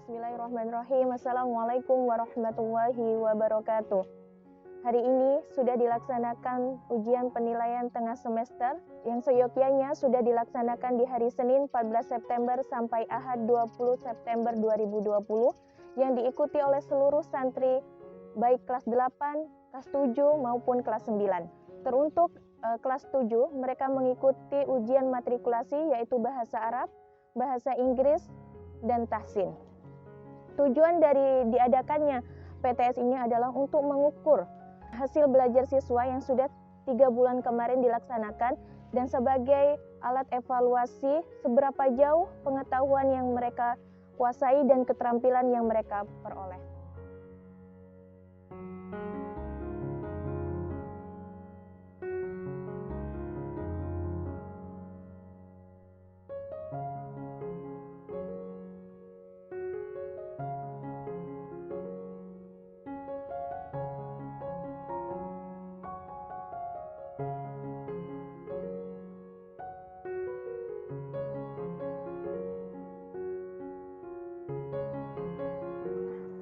Bismillahirrahmanirrahim. Assalamualaikum warahmatullahi wabarakatuh. Hari ini sudah dilaksanakan ujian penilaian tengah semester yang seyogyanya sudah dilaksanakan di hari Senin 14 September sampai Ahad 20 September 2020 yang diikuti oleh seluruh santri baik kelas 8, kelas 7 maupun kelas 9. Teruntuk kelas 7 mereka mengikuti ujian matrikulasi yaitu bahasa Arab, bahasa Inggris, dan tahsin. Tujuan dari diadakannya PTS ini adalah untuk mengukur hasil belajar siswa yang sudah 3 bulan kemarin dilaksanakan dan sebagai alat evaluasi seberapa jauh pengetahuan yang mereka kuasai dan keterampilan yang mereka peroleh.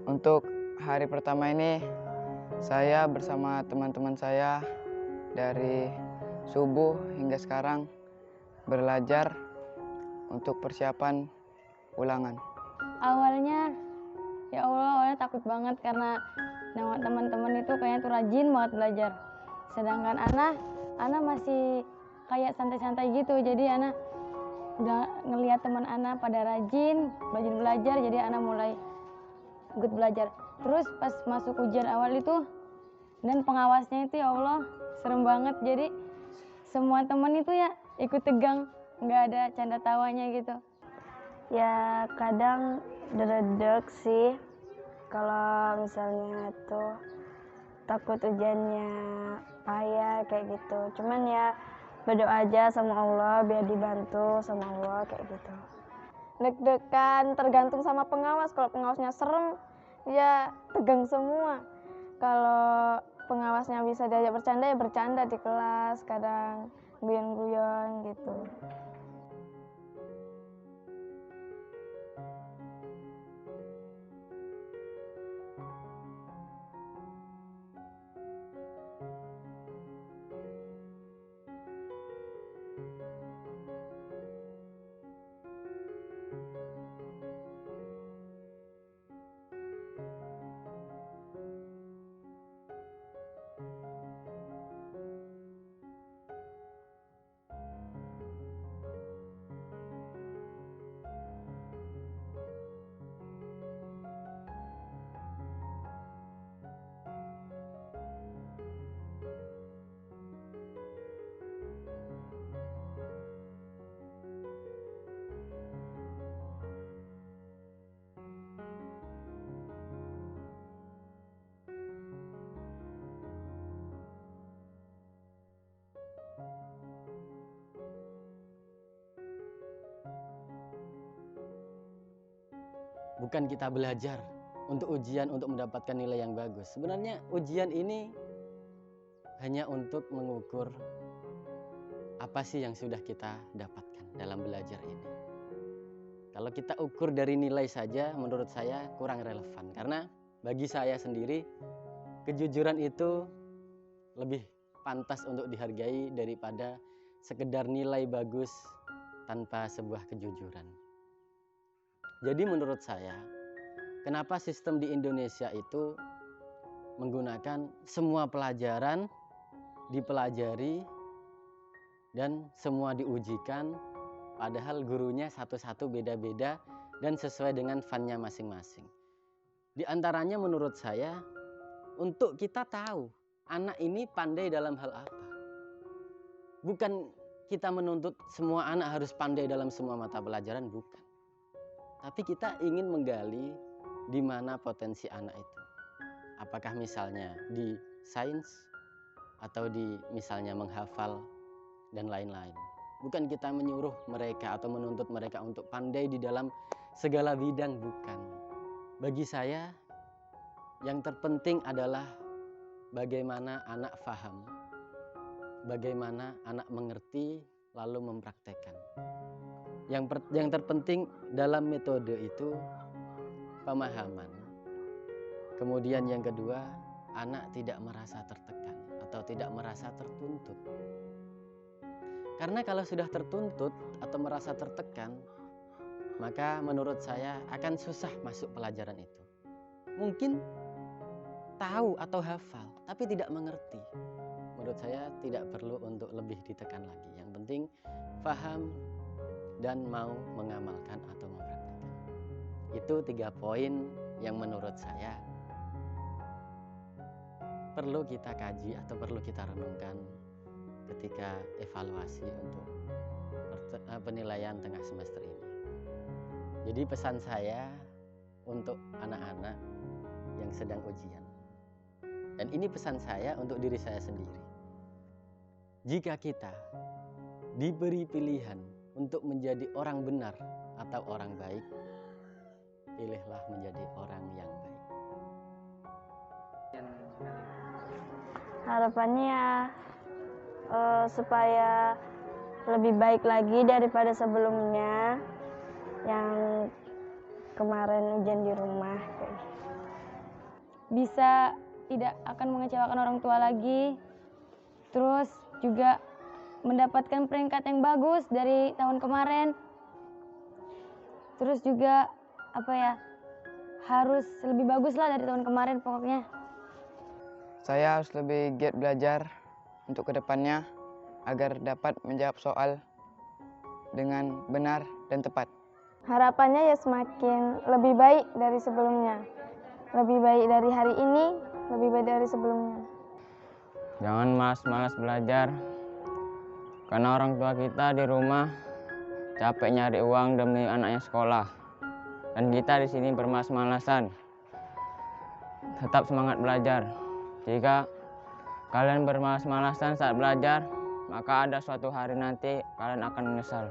Untuk hari pertama ini, saya bersama teman-teman saya dari subuh hingga sekarang belajar untuk persiapan ulangan. Awalnya, ya Allah, awalnya takut banget karena teman-teman itu kayaknya tuh rajin banget belajar. Sedangkan Ana masih kayak santai-santai gitu, jadi Ana udah ngelihat teman Ana pada rajin belajar, jadi Ana mulai ikut belajar. Terus pas masuk ujian awal itu dan pengawasnya itu ya Allah serem banget, jadi semua teman itu ya ikut tegang, nggak ada canda tawanya gitu. Ya kadang deg-deg sih kalau misalnya tuh takut ujiannya payah kayak gitu. Cuman ya berdoa aja sama Allah biar dibantu sama Allah kayak gitu. Deg-degan tergantung sama pengawas. Kalau pengawasnya serem ya tegang semua. Kalau pengawasnya bisa diajak bercanda ya bercanda di kelas, kadang guyon-guyon gitu. Bukan kita belajar untuk ujian untuk mendapatkan nilai yang bagus. Sebenarnya ujian ini hanya untuk mengukur apa sih yang sudah kita dapatkan dalam belajar ini. Kalau kita ukur dari nilai saja, menurut saya kurang relevan. Karena bagi saya sendiri, kejujuran itu lebih pantas untuk dihargai daripada sekedar nilai bagus tanpa sebuah kejujuran. Jadi menurut saya, kenapa sistem di Indonesia itu menggunakan semua pelajaran dipelajari dan semua diujikan, padahal gurunya satu-satu beda-beda dan sesuai dengan funnya masing-masing. Di antaranya menurut saya, untuk kita tahu anak ini pandai dalam hal apa. Bukan kita menuntut semua anak harus pandai dalam semua mata pelajaran, bukan. Tapi kita ingin menggali di mana potensi anak itu. Apakah misalnya di sains atau di misalnya menghafal dan lain-lain. Bukan kita menyuruh mereka atau menuntut mereka untuk pandai di dalam segala bidang, bukan. Bagi saya yang terpenting adalah bagaimana anak faham, bagaimana anak mengerti lalu mempraktekkan. Yang terpenting dalam metode itu pemahaman. Kemudian yang kedua, anak tidak merasa tertekan atau tidak merasa tertuntut. Karena kalau sudah tertuntut atau merasa tertekan, maka menurut saya akan susah masuk pelajaran itu. Mungkin tahu atau hafal, tapi tidak mengerti. Menurut saya tidak perlu untuk lebih ditekan lagi. Yang penting paham dan mau mengamalkan atau mempraktikkan. Itu 3 poin yang menurut saya perlu kita kaji atau perlu kita renungkan ketika evaluasi untuk penilaian tengah semester ini. Jadi pesan saya untuk anak-anak yang sedang ujian. Dan ini pesan saya untuk diri saya sendiri. Jika kita diberi pilihan untuk menjadi orang benar atau orang baik, pilihlah menjadi orang yang baik. Harapannya ya supaya lebih baik lagi daripada sebelumnya yang kemarin ujian di rumah. Bisa tidak akan mengecewakan orang tua lagi, terus juga mendapatkan peringkat yang bagus dari tahun kemarin, terus juga harus lebih bagus lah dari tahun kemarin pokoknya. Saya harus lebih giat belajar untuk kedepannya agar dapat menjawab soal dengan benar dan tepat. Harapannya ya semakin lebih baik dari sebelumnya. Lebih baik dari hari ini, lebih baik dari sebelumnya. Jangan malas-malas belajar, karena orang tua kita di rumah capek nyari uang demi anaknya sekolah. Dan kita di sini bermalas-malasan. Tetap semangat belajar. Jika kalian bermalas-malasan saat belajar, maka ada suatu hari nanti kalian akan menyesal.